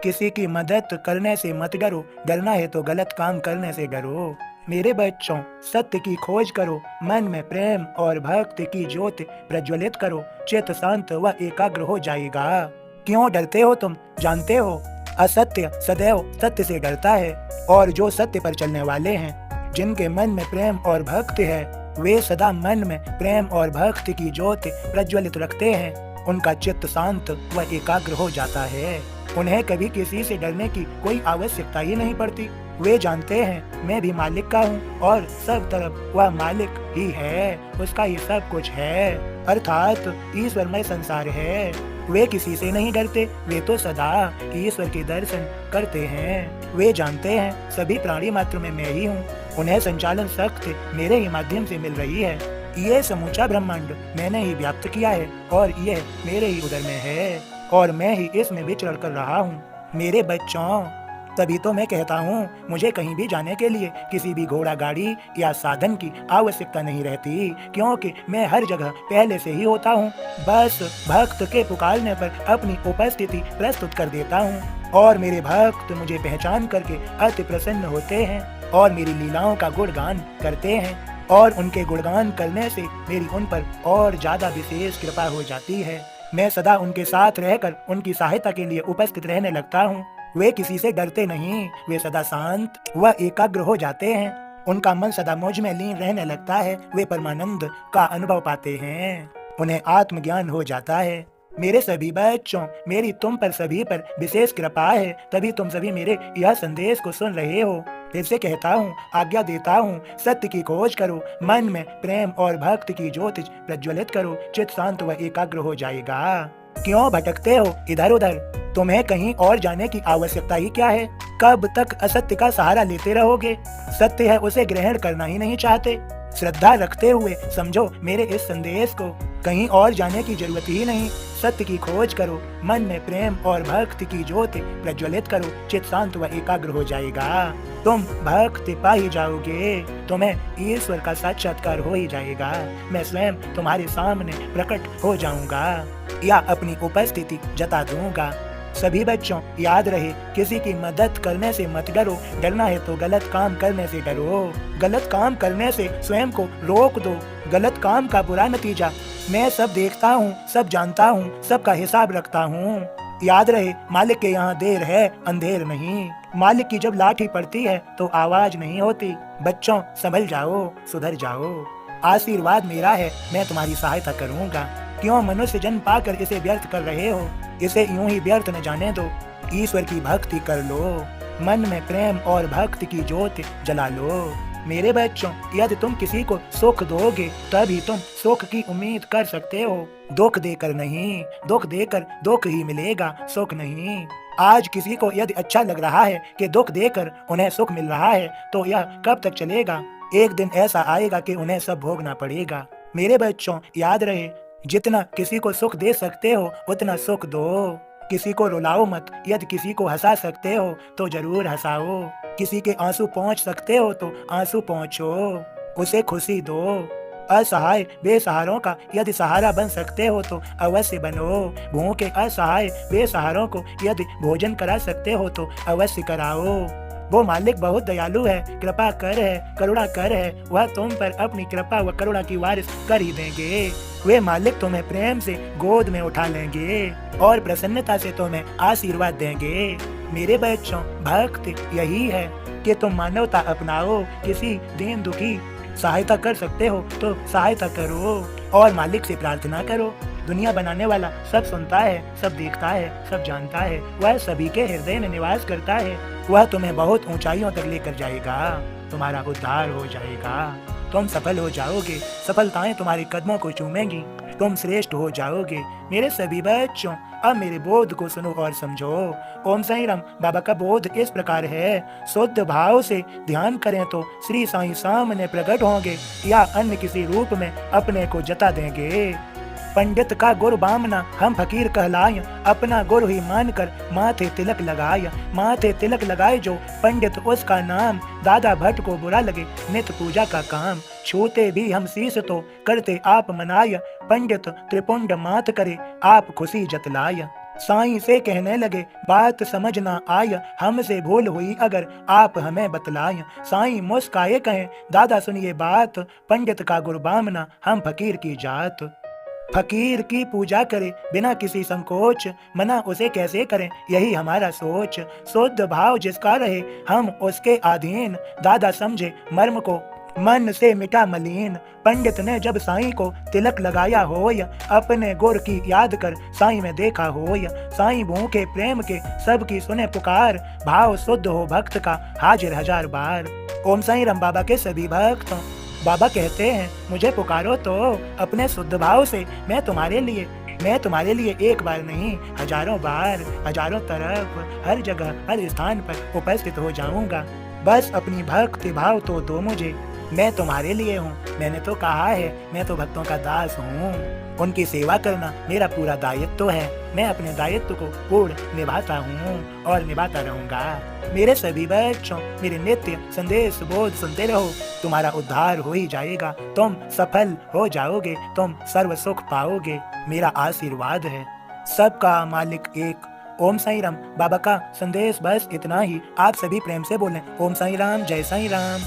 किसी की मदद करने से मत डरो, डरना है तो गलत काम करने से डरो। मेरे बच्चों, सत्य की खोज करो, मन में प्रेम और भक्ति की ज्योति प्रज्वलित करो, चित्त शांत व एकाग्र हो जाएगा। क्यों डरते हो तुम? जानते हो, असत्य सदैव सत्य से डरता है, और जो सत्य पर चलने वाले हैं, जिनके मन में प्रेम और भक्ति है, वे सदा मन में प्रेम और भक्ति की ज्योति प्रज्वलित रखते हैं। उनका चित्त शांत व एकाग्र हो जाता है। उन्हें कभी किसी से डरने की कोई आवश्यकता ही नहीं पड़ती। वे जानते हैं मैं भी मालिक का हूँ और सब तरफ वह मालिक ही है, उसका ही सब कुछ है, अर्थात ईश्वरमय संसार है। वे किसी से नहीं डरते, वे तो सदा ईश्वर के दर्शन करते हैं। वे जानते हैं सभी प्राणी मात्र में मैं ही हूँ, उन्हें संचालन शक्ति मेरे ही माध्यम से मिल रही है। ये समूचा ब्रह्मांड मैंने ही व्याप्त किया है और यह मेरे ही उदर में है और मैं ही इसमें विचरण कर रहा हूँ। मेरे बच्चों, तभी तो मैं कहता हूँ मुझे कहीं भी जाने के लिए किसी भी घोड़ा गाड़ी या साधन की आवश्यकता नहीं रहती, क्योंकि मैं हर जगह पहले से ही होता हूँ। बस भक्त के पुकारने पर अपनी उपस्थिति प्रस्तुत कर देता हूँ और मेरे भक्त मुझे पहचान करके अति प्रसन्न होते हैं और मेरी लीलाओं का गुणगान करते हैं, और उनके गुणगान करने से मेरी उन पर और ज्यादा विशेष कृपा हो जाती है। मैं सदा उनके साथ रहकर उनकी सहायता के लिए उपस्थित रहने लगता हूँ। वे किसी से डरते नहीं, वे सदा शांत व एकाग्र हो जाते हैं। उनका मन सदा मुझ में लीन रहने लगता है। वे परमानंद का अनुभव पाते हैं, उन्हें आत्मज्ञान हो जाता है। मेरे सभी बच्चों, मेरी तुम पर सभी पर विशेष कृपा है, तभी तुम सभी मेरे यह संदेश को सुन रहे हो। फिर से कहता हूँ, आज्ञा देता हूँ, सत्य की खोज करो, मन में प्रेम और भक्ति की ज्योति प्रज्वलित करो, चित्त शांत व एकाग्र हो जाएगा। क्यों भटकते हो इधर उधर? तुम्हें कहीं और जाने की आवश्यकता ही क्या है? कब तक असत्य का सहारा लेते रहोगे? सत्य है उसे ग्रहण करना ही नहीं चाहते। श्रद्धा रखते हुए समझो मेरे इस संदेश को, कहीं और जाने की जरूरत ही नहीं। सत्य की खोज करो, मन में प्रेम और भक्ति की ज्योति प्रज्वलित करो, चित्त शांत व एकाग्र हो जाएगा। तुम भक्ति पा ही जाओगे, तुम्हें ईश्वर का साक्षात्कार हो ही जाएगा। मैं स्वयं तुम्हारे सामने प्रकट हो जाऊंगा या अपनी उपस्थिति जता दूंगा। सभी बच्चों, याद रहे, किसी की मदद करने से मत डरो, डरना है तो गलत काम करने से डरो। गलत काम करने से स्वयं को रोक दो। गलत काम का बुरा नतीजा मैं सब देखता हूँ, सब जानता हूँ, सबका हिसाब रखता हूँ। याद रहे, मालिक के यहाँ देर है, अंधेर नहीं। मालिक की जब लाठी पड़ती है तो आवाज नहीं होती। बच्चों, संभल जाओ, सुधर जाओ। आशीर्वाद मेरा है, मैं तुम्हारी सहायता करूँगा। क्यों मनुष्य जन्म पाकर इसे व्यर्थ कर रहे हो? इसे यूं ही व्यर्थ न जाने दो। ईश्वर की भक्ति कर लो, मन में प्रेम और भक्ति की ज्योति जला लो। मेरे बच्चों, यदि तुम किसी को सुख दोगे तभी तुम सुख की उम्मीद कर सकते हो। दुख देकर नहीं, दुख देकर दुख ही मिलेगा, सुख नहीं। आज किसी को यदि अच्छा लग रहा है कि दुख देकर उन्हें सुख मिल रहा है, तो यह कब तक चलेगा? एक दिन ऐसा आएगा कि उन्हें सब भोगना पड़ेगा। मेरे बच्चों, याद रहे, जितना किसी को सुख दे सकते हो उतना सुख दो। किसी को रुलाओ मत, यदि किसी को हंसा सकते हो तो जरूर हंसाओ। किसी के आंसू पहुंच सकते हो तो आंसू पहुंचो, उसे खुशी दो। असहाय बेसहारों का यदि सहारा बन सकते हो तो अवश्य बनो। भूखे असहाय बेसहारों को यदि भोजन करा सकते हो तो अवश्य कराओ। वो मालिक बहुत दयालु है, कृपा कर है, करुणा कर है, वह तुम पर अपनी कृपा व करुणा की बारिश कर ही देंगे। वे मालिक तुम्हें प्रेम से गोद में उठा लेंगे और प्रसन्नता से तुम्हें आशीर्वाद देंगे। मेरे बच्चों, भक्ति यही है कि तुम मानवता अपनाओ। किसी दीन दुखी सहायता कर सकते हो तो सहायता करो और मालिक से प्रार्थना करो। दुनिया बनाने वाला सब सुनता है, सब देखता है, सब जानता है, वह सभी के हृदय में निवास करता है। वह तुम्हें बहुत ऊंचाइयों तक लेकर जाएगा, तुम्हारा उद्धार हो जाएगा, तुम सफल हो जाओगे, सफलताएं तुम्हारे कदमों को चूमेंगी, तुम श्रेष्ठ हो जाओगे। मेरे सभी बच्चों, अब मेरे बोध को सुनो और समझो। ओम साईं राम बाबा का बोध इस प्रकार है, शुद्ध भाव से ध्यान करें तो श्री साईं सामने प्रकट होंगे या अन्य किसी रूप में अपने को जता देंगे। पंडित का गुरु बामना हम फकीर कहलाय, अपना गुरु ही मानकर माथे तिलक लगाय। माथे तिलक लगाए जो पंडित उसका नाम, दादा भट्ट को बुरा लगे नित पूजा का काम। छूते भी हम शीश तो करते आप मनाय, पंडित त्रिपुंड मात करे आप खुशी जतलाय। साईं से कहने लगे, बात समझ ना आय, हमसे भूल हुई अगर आप हमें बतलाएं। साईं मुस्काए कहें, दादा सुनिए बात, पंडित का गुरबामना हम फकीर की जात। फकीर की पूजा करे बिना किसी संकोच, मना उसे कैसे करें यही हमारा सोच। शुद्ध भाव जिसका रहे हम उसके अधीन, दादा समझे मर्म को मन से मिटा मलीन। पंडित ने जब साईं को तिलक लगाया होय, अपने गुर की याद कर साईं में देखा होय। साईं भूखे प्रेम के सबकी सुने पुकार, भाव शुद्ध हो भक्त का हाजिर हजार बार। ओम साईं राम बाबा के सभी भक्तों, बाबा कहते हैं मुझे पुकारो तो अपने शुद्ध भाव से, मैं तुम्हारे लिए एक बार नहीं हजारों बार, हजारों तरफ, हर जगह हर स्थान पर उपस्थित हो जाऊंगा। बस अपनी भक्ति भाव तो दो मुझे, मैं तुम्हारे लिए हूँ। मैंने तो कहा है मैं तो भक्तों का दास हूँ, उनकी सेवा करना मेरा पूरा दायित्व है। मैं अपने दायित्व को पूर्ण निभाता हूँ और निभाता रहूंगा। मेरे सभी बच्चों, मेरे नित्य संदेश बोध सुनते रहो, तुम्हारा उद्धार हो ही जाएगा, तुम सफल हो जाओगे, तुम सर्व सुख पाओगे, मेरा आशीर्वाद है। सबका मालिक एक। ओम साईं राम। बाबा का संदेश बस इतना ही, आप सभी प्रेम से बोलें ओम साईं राम, जय साईं राम।